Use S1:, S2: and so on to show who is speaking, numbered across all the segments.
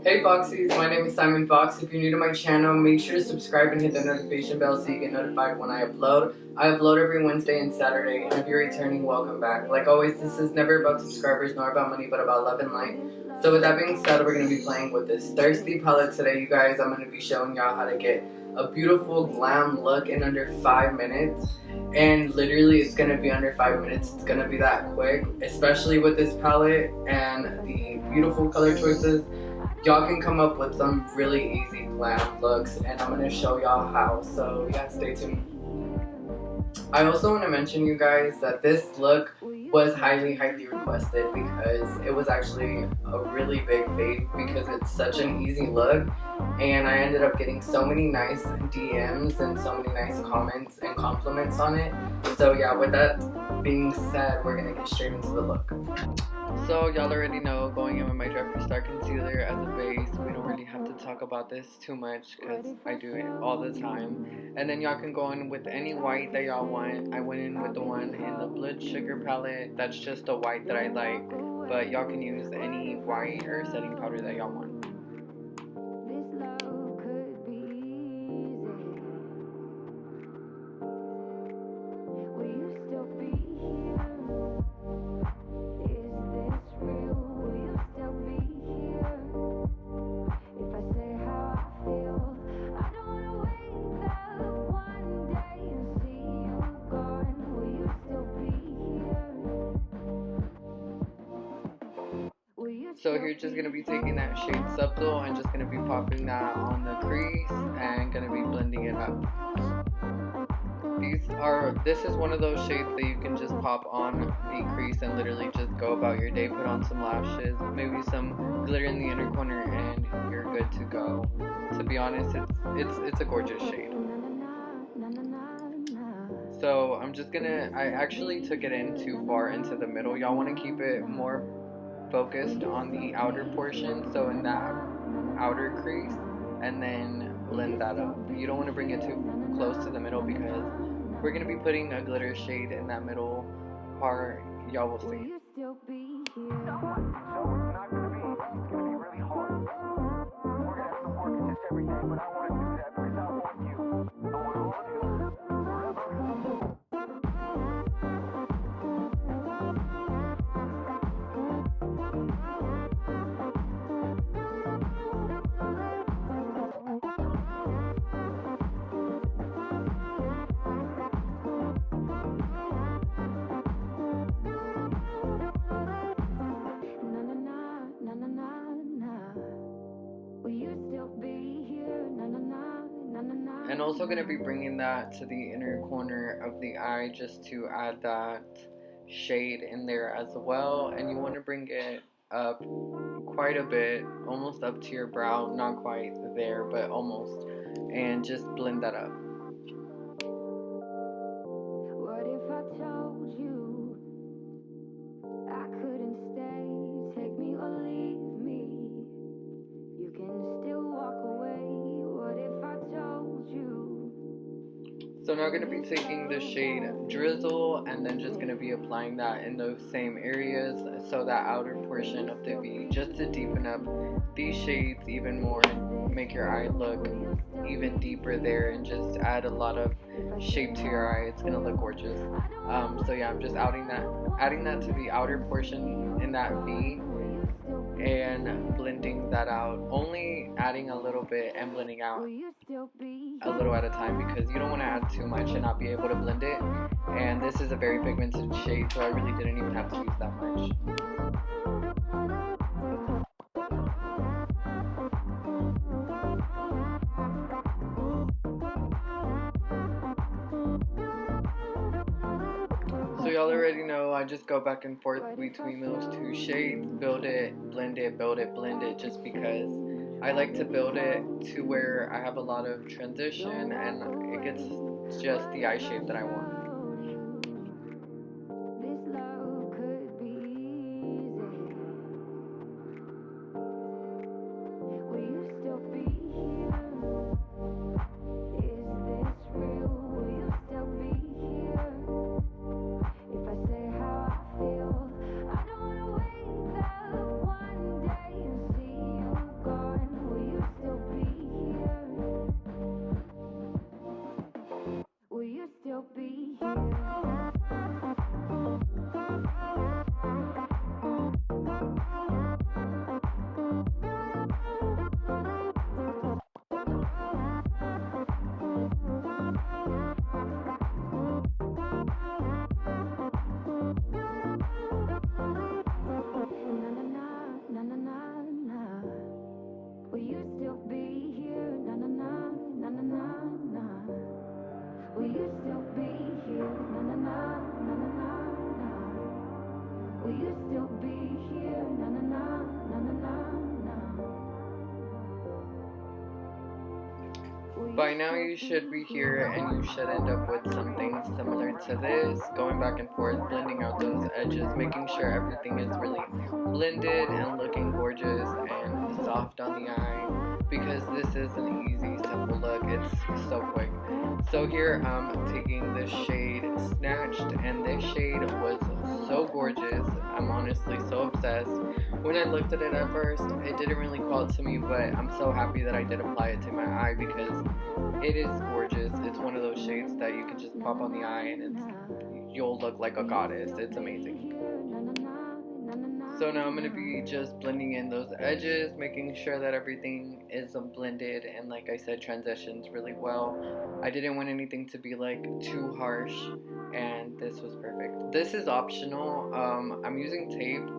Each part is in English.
S1: Hey Foxies, my name is Simon Fox. If you're new to my channel, make sure to subscribe and hit the notification bell so you get notified when I upload. I upload every Wednesday and Saturday, and if you're returning, welcome back. Like always, this is never about subscribers nor about money, but about love and light. So with that being said, we're going to be playing with this Thirsty palette today, you guys. I'm going to be showing y'all how to get a beautiful glam look in under 5 minutes. And literally it's going to be under 5 minutes. It's going to be that quick, especially with this palette and the beautiful color choices. Y'all can come up with some really easy glam looks, and I'm going to show y'all how. So yeah, stay tuned. I also want to mention, you guys, that this look was highly requested because it was actually a really big fave because it's such an easy look, and I ended up getting so many nice DMs and so many nice comments and compliments on it. So yeah, with that being said, we're gonna get straight into the look. So y'all already know, going in with my Jeffree Star Concealer as a base, we don't really have to talk about this too much because I do it all the time. And then y'all can go in with any white that y'all want. I went in with the one in the Blood Sugar palette. That's just the white that I like, but y'all can use any white or setting powder that y'all want. So you're just going to be taking that shade Subtle and just going to be popping that on the crease and going to be blending it up. This is one of those shades that you can just pop on the crease and literally just go about your day, put on some lashes, maybe some glitter in the inner corner, and you're good to go. To be honest, it's a gorgeous shade. So I actually took it in too far into the middle. Y'all want to keep it more focused on the outer portion, so in that outer crease, and then blend that up. You don't want to bring it too close to the middle because we're going to be putting a glitter shade in that middle part. Y'all will see. And also going to be bringing that to the inner corner of the eye just to add that shade in there as well. And you want to bring it up quite a bit, almost up to your brow, not quite there, but almost, and just blend that up. What if I told you I couldn't stay, take me or leave me, you can still walk away, what if I told you? So now I'm going to be taking the shade Drizzle and then just going to be applying that in those same areas, so that outer portion of the V, just to deepen up these shades even more and make your eye look even deeper there and just add a lot of shape to your eye. It's going to look gorgeous. So yeah, I'm just adding that to the outer portion in that V and blending that out, only adding a little bit and blending out a little at a time because you don't want to add too much and not be able to blend it. And this is a very pigmented shade, so I really didn't even have to use that much. So y'all already know I just go back and forth between those two shades, build it, blend it, build it, blend it, just because I like to build it to where I have a lot of transition and it gets just the eye shape that I want.
S2: Will you still be here? Na na na na na na na.
S1: By now you should be here and you should end up with something similar to this, going back and forth, blending out those edges, making sure everything is really blended and looking gorgeous and soft on the eye, because this is an easy, simple look. It's so quick. So here I'm taking this shade Snatched, and this shade was so gorgeous. I'm honestly so obsessed. When I looked at it at first, it didn't really call it to me, but I'm so happy that I did apply it to my eye because it is gorgeous. It's one of those shades that you can just pop on the eye and you'll look like a goddess. It's amazing. So now I'm going to be just blending in those edges, making sure that everything is blended and, like I said, transitions really well. I didn't want anything to be like too harsh, and this was perfect. This is optional. I'm using tape,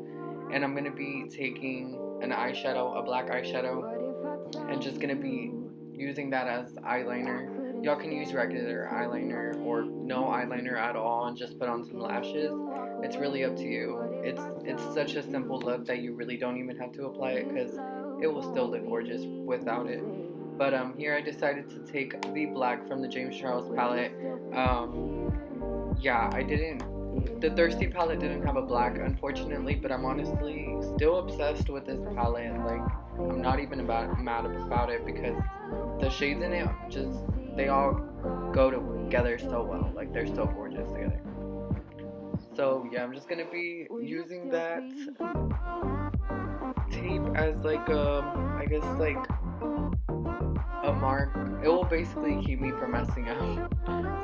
S1: and I'm going to be taking an eyeshadow, a black eyeshadow, and just going to be using that as eyeliner. Y'all can use regular eyeliner or no eyeliner at all and just put on some lashes. It's really up to you. It's such a simple look that you really don't even have to apply it because it will still look gorgeous without it. But here I decided to take the black from the James Charles palette. Yeah, the Thirsty palette didn't have a black, unfortunately, but I'm honestly still obsessed with this palette. Like, I'm not even mad about it because the shades in it they all go together so well. Like, they're so gorgeous together. So yeah, I'm just gonna be using that tape as like I guess like a mark. It will basically keep me from messing up.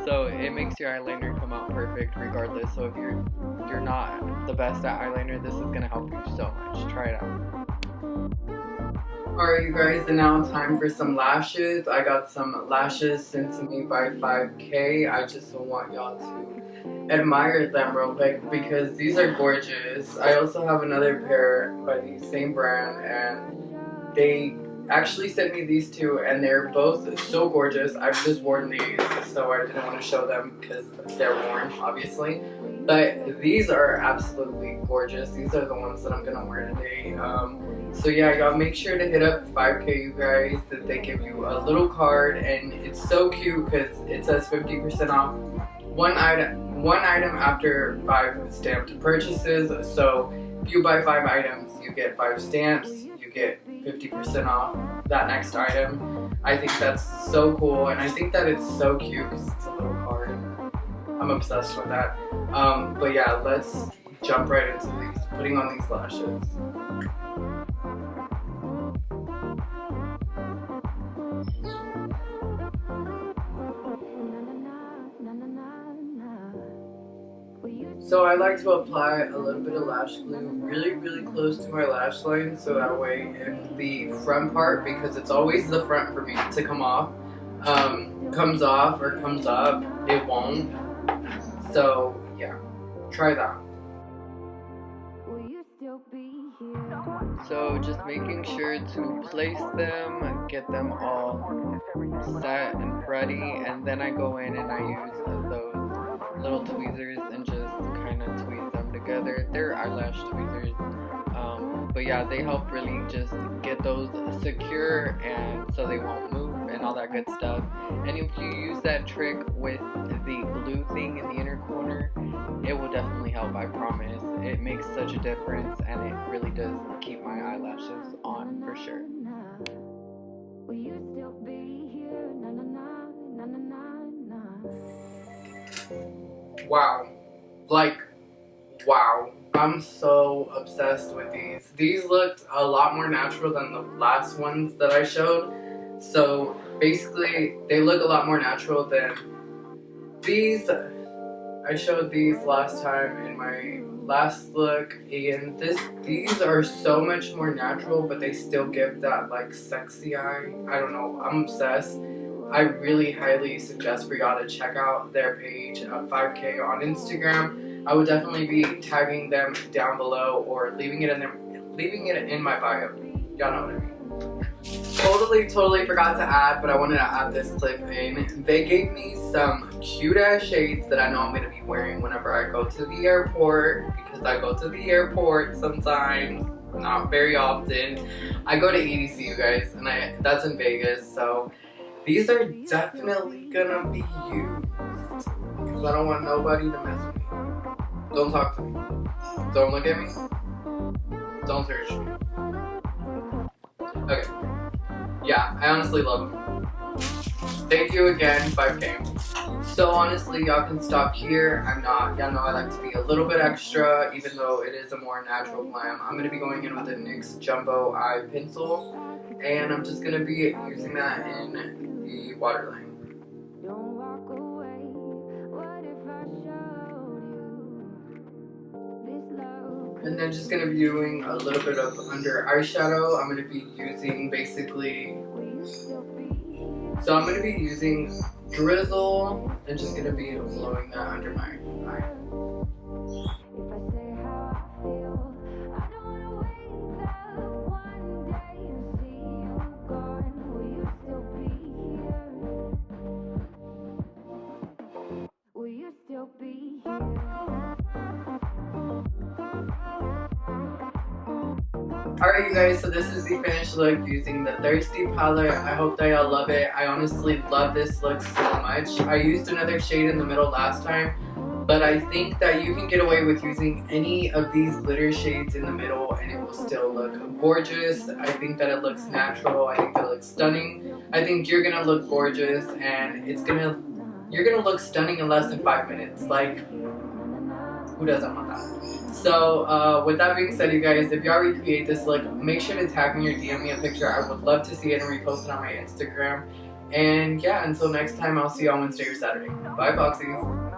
S1: So it makes your eyeliner come out perfect regardless. So if you're not the best at eyeliner, this is gonna help you so much. Try it out. Alright you guys, and now time for some lashes. I got some lashes sent to me by 5K. I just want y'all to admire them real quick because these are gorgeous. I also have another pair by the same brand, and they actually sent me these two, and they're both so gorgeous. I've just worn these, so I didn't want to show them because they're worn, obviously. But these are absolutely gorgeous. These are the ones that I'm gonna wear today. So yeah, y'all make sure to hit up 5K, you guys, that they give you a little card, and it's so cute because it says 50% off one item after 5 stamped purchases. So if you buy 5 items, you get 5 stamps, you get 50% off that next item. I think that's so cool, and I think that it's so cute because it's a little card. I'm obsessed with that. But yeah, let's jump right into putting on these lashes. So I like to apply a little bit of lash glue really, really close to my lash line, so that way if the front part, because it's always the front for me to come off, comes off or comes up, it won't. So yeah, try that. So just making sure to place them, get them all set and ready, and then I go in and I use those little tweezers and just kind of tweeze them together. They're eyelash tweezers, but yeah, they help really just get those secure and so they won't move and all that good stuff. And if you use that trick with the glue thing in the inner corner, it will definitely help, I promise. It makes such a difference, and it really does keep my eyelashes on for sure. Wow. Like, wow. I'm so obsessed with these. These looked a lot more natural than the last ones that I showed. So basically, they look a lot more natural than these. I showed these last time in my last look, and these are so much more natural, but they still give that like sexy eye. I don't know, I'm obsessed. I really highly suggest for y'all to check out their page, 5K on Instagram. I would definitely be tagging them down below or leaving it in my bio. Y'all know what I mean. Totally forgot to add, but I wanted to add this clip in. They gave me some cute ass shades that I know I'm gonna be wearing whenever I go to the airport, because I go to the airport sometimes, not very often. I go to EDC, you guys, and that's in Vegas, so these are definitely gonna be used, because I don't want nobody to mess with me. Don't talk to me. Don't look at me. Don't search me. Okay. Yeah, I honestly love them. Thank you again, 5K. So honestly, y'all can stop here. Y'all know I like to be a little bit extra, even though it is a more natural glam. I'm gonna be going in with a NYX Jumbo Eye Pencil, and I'm just gonna be using that in the waterline.
S2: Don't walk away. What if I showed you this love?
S1: And then just gonna be doing a little bit of under eyeshadow. I'm gonna be using basically, so I'm gonna be using Drizzle and just gonna be blowing that under my eye.
S2: If I say how I feel, I don't wanna wake up one day and see you gone. Will you still be here? Will you still be here?
S1: Alright you guys, so this is the finished look using the Thirsty palette. I hope that y'all love it. I honestly love this look so much. I used another shade in the middle last time, but I think that you can get away with using any of these glitter shades in the middle and it will still look gorgeous. I think that it looks natural. I think that it looks stunning. I think you're gonna look gorgeous and you're gonna look stunning in less than 5 minutes. Like, who doesn't want that? So with that being said, you guys, if y'all recreate this look, make sure to tag me or DM me a picture. I would love to see it and repost it on my Instagram. And yeah, until next time, I'll see you on Wednesday or Saturday. Bye, Foxies.